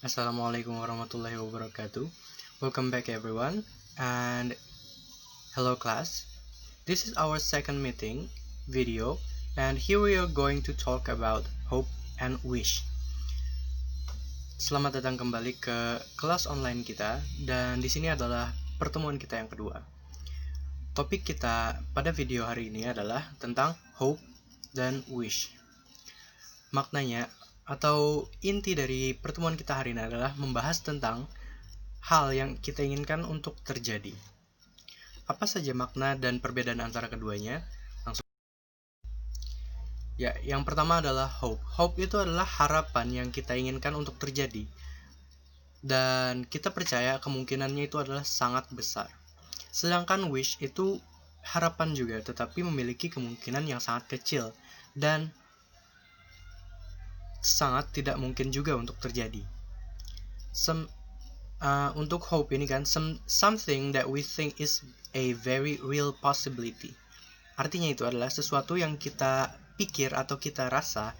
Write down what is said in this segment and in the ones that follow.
Assalamualaikum warahmatullahi wabarakatuh. Welcome back everyone and hello class. This is our second meeting video and here we are going to talk about hope and wish. Selamat datang kembali ke kelas online kita dan di sini adalah pertemuan kita yang kedua. Topik kita pada video hari ini adalah tentang hope dan wish. Maknanya atau inti dari pertemuan kita hari ini adalah membahas tentang hal yang kita inginkan untuk terjadi. Apa saja makna dan perbedaan antara keduanya? Langsung. Ya, yang pertama adalah hope. Hope itu adalah harapan yang kita inginkan untuk terjadi. Dan kita percaya kemungkinannya itu adalah sangat besar. Sedangkan wish itu harapan juga, tetapi memiliki kemungkinan yang sangat kecil dan sangat tidak mungkin juga untuk terjadi. Untuk hope ini kan something that we think is a very real possibility. Artinya itu adalah sesuatu yang kita pikir atau kita rasa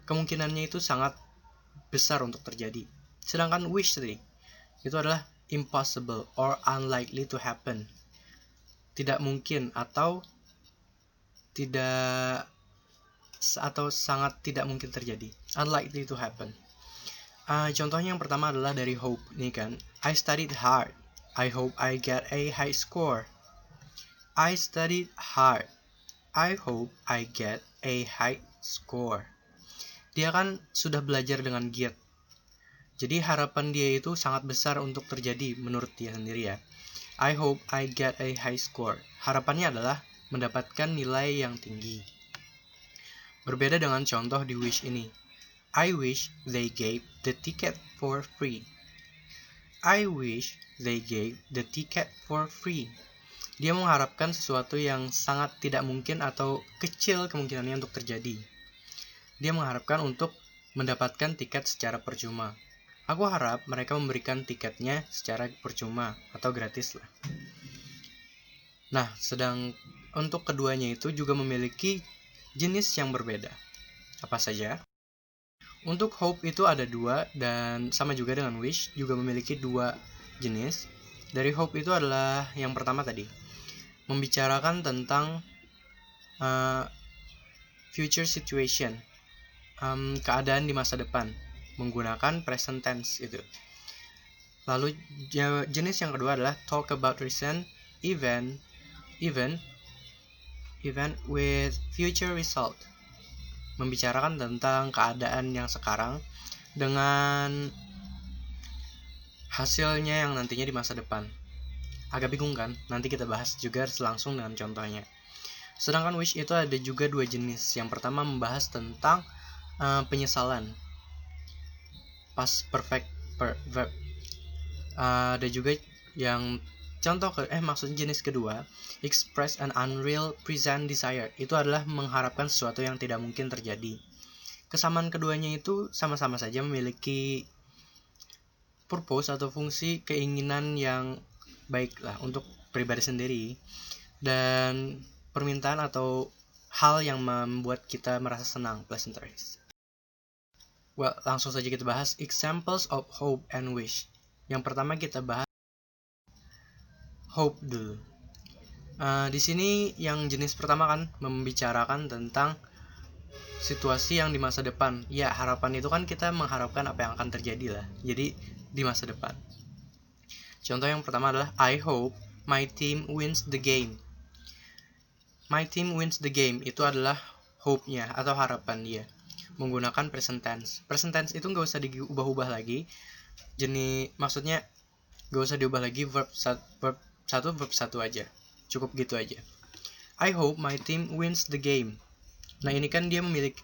kemungkinannya itu sangat besar untuk terjadi. Sedangkan wish tadi itu adalah impossible or unlikely to happen. Tidak mungkin atau sangat tidak mungkin terjadi, unlikely to happen. Contohnya yang pertama adalah dari hope nih kan, I studied hard, I hope I get a high score. I studied hard, I hope I get a high score. Dia kan sudah belajar dengan giat, jadi harapan dia itu sangat besar untuk terjadi menurut dia sendiri ya. I hope I get a high score, harapannya adalah mendapatkan nilai yang tinggi. Berbeda dengan contoh di wish ini. I wish they gave the ticket for free. I wish they gave the ticket for free. Dia mengharapkan sesuatu yang sangat tidak mungkin atau kecil kemungkinannya untuk terjadi. Dia mengharapkan untuk mendapatkan tiket secara percuma. Aku harap mereka memberikan tiketnya secara percuma atau gratis lah. Nah, sedang untuk keduanya itu juga memiliki jenis yang berbeda. Apa saja? Untuk hope itu ada dua dan sama juga dengan wish juga memiliki dua jenis. Dari hope itu adalah yang pertama tadi, membicarakan tentang future situation, keadaan di masa depan, menggunakan present tense itu. Lalu jenis yang kedua adalah talk about recent event with future result, membicarakan tentang keadaan yang sekarang dengan hasilnya yang nantinya di masa depan. Agak bingung kan? Nanti kita bahas juga langsung dengan contohnya. Sedangkan wish itu ada juga dua jenis. Yang pertama membahas tentang penyesalan, past perfect verb. Ada juga yang maksudnya jenis kedua, express an unreal present desire. Itu adalah mengharapkan sesuatu yang tidak mungkin terjadi. Kesamaan keduanya itu sama-sama saja memiliki purpose atau fungsi keinginan yang baik lah untuk pribadi sendiri dan permintaan atau hal yang membuat kita merasa senang, pleasantries. Well, langsung saja kita bahas examples of hope and wish. Yang pertama kita bahas hope dulu. Di sini yang jenis pertama kan membicarakan tentang situasi yang di masa depan. Ya, harapan itu kan kita mengharapkan apa yang akan terjadi lah. Jadi di masa depan. Contoh yang pertama adalah I hope my team wins the game. My team wins the game itu adalah hope-nya atau harapan dia. Menggunakan present tense. Present tense itu nggak usah diubah-ubah lagi. Maksudnya nggak usah diubah lagi verb 1 aja. Cukup gitu aja. I hope my team wins the game. Nah, ini kan dia memiliki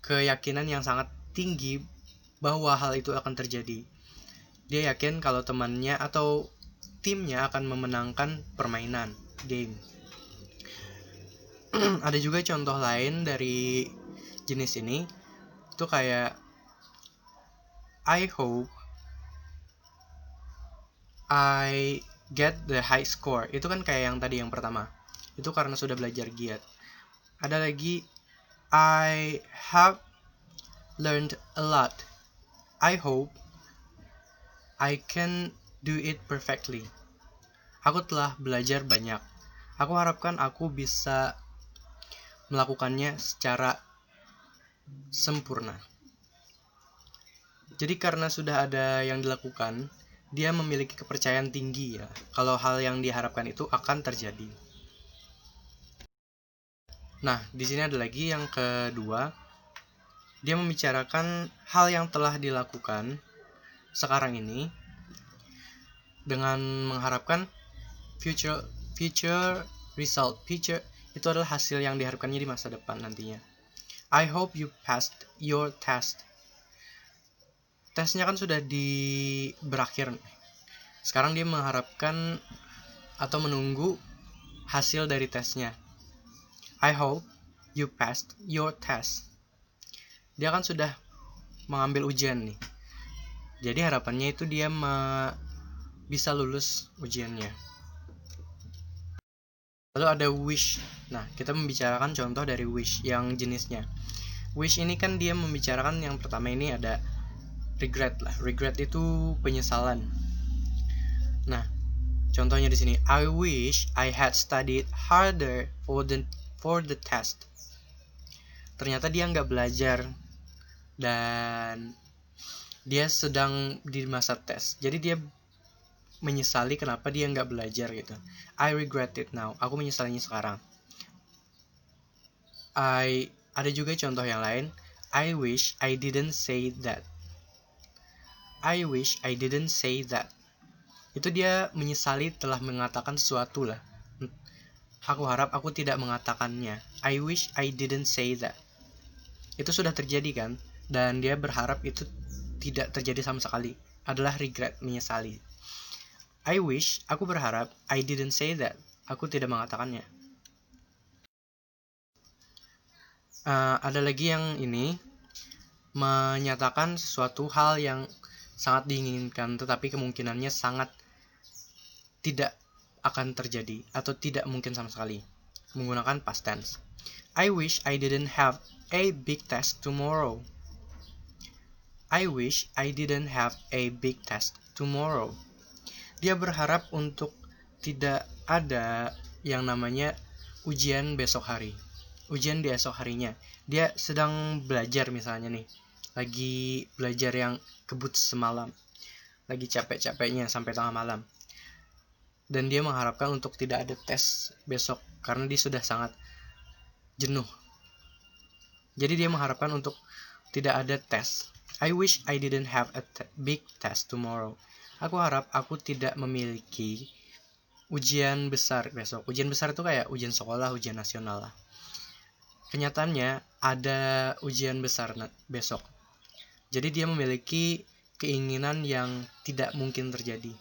keyakinan yang sangat tinggi bahwa hal itu akan terjadi. Dia yakin kalau temannya atau timnya akan memenangkan permainan game. Ada juga contoh lain dari jenis ini. Itu kayak I hope I get the high score. Itu kan kayak yang tadi yang pertama. Itu karena sudah belajar giat. Ada lagi I have learned a lot. I hope I can do it perfectly. Aku telah belajar banyak. Aku harapkan aku bisa melakukannya secara sempurna. Jadi karena sudah ada yang dilakukan, dia memiliki kepercayaan tinggi ya, kalau hal yang diharapkan itu akan terjadi. Nah, di sini ada lagi yang kedua. Dia membicarakan hal yang telah dilakukan sekarang ini dengan mengharapkan future result. Future itu adalah hasil yang diharapkannya di masa depan nantinya. I hope you passed your test. Tesnya kan sudah berakhir. Sekarang dia mengharapkan atau menunggu hasil dari tesnya. I hope you passed your test. Dia kan sudah mengambil ujian nih. Jadi harapannya itu dia bisa lulus ujiannya. Lalu ada wish. Nah, kita membicarakan contoh dari wish yang jenisnya. Wish ini kan dia membicarakan yang pertama ini ada regret lah. Regret itu penyesalan. Nah, contohnya di sini, I wish I had studied harder for the test. Ternyata dia nggak belajar dan dia sedang di masa tes. Jadi dia menyesali kenapa dia nggak belajar gitu. I regret it now. Aku menyesalinya sekarang. Ada juga contoh yang lain. I wish I didn't say that. I wish I didn't say that. Itu dia menyesali telah mengatakan sesuatu lah. Aku harap aku tidak mengatakannya. I wish I didn't say that. Itu sudah terjadi kan? Dan dia berharap itu tidak terjadi sama sekali. Adalah regret, menyesali. I wish, aku berharap, I didn't say that. Aku tidak mengatakannya. Ada lagi yang ini, menyatakan sesuatu hal yang sangat diinginkan, tetapi kemungkinannya sangat tidak akan terjadi, atau tidak mungkin sama sekali. Menggunakan past tense. I wish I didn't have a big test tomorrow. I wish I didn't have a big test tomorrow. Dia berharap untuk tidak ada yang namanya ujian besok hari. Ujian di esok harinya. Dia sedang belajar misalnya nih. Lagi belajar yang kebut semalam. Lagi capek-capeknya sampai tengah malam. Dan dia mengharapkan untuk tidak ada tes besok karena dia sudah sangat jenuh. Jadi dia mengharapkan untuk tidak ada tes. I wish I didn't have a big test tomorrow. Aku harap aku tidak memiliki ujian besar besok. Ujian besar itu kayak ujian sekolah, ujian nasional lah. Kenyataannya ada ujian besar besok. Jadi dia memiliki keinginan yang tidak mungkin terjadi.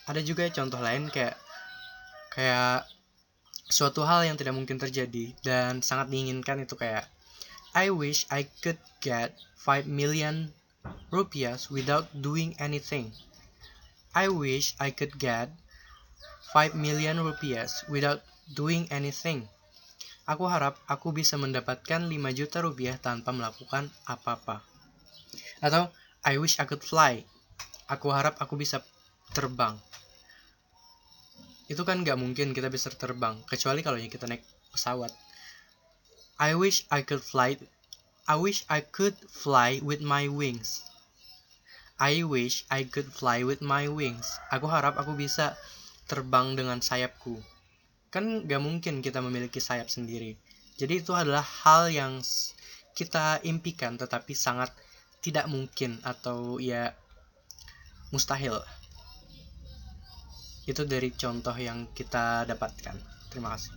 Ada juga contoh lain kayak suatu hal yang tidak mungkin terjadi dan sangat diinginkan itu kayak I wish I could get 5 million rupiahs without doing anything. I wish I could get 5 million rupiahs without doing anything. Aku harap aku bisa mendapatkan 5 juta rupiah tanpa melakukan apa-apa. Atau I wish I could fly. Aku harap aku bisa terbang. Itu kan gak mungkin kita bisa terbang, kecuali kalau kita naik pesawat. I wish I could fly with my wings. I wish I could fly with my wings. Aku harap aku bisa terbang dengan sayapku. Kan gak mungkin kita memiliki sayap sendiri. Jadi itu adalah hal yang kita impikan tetapi sangat tidak mungkin atau ya mustahil. Itu dari contoh yang kita dapatkan. Terima kasih.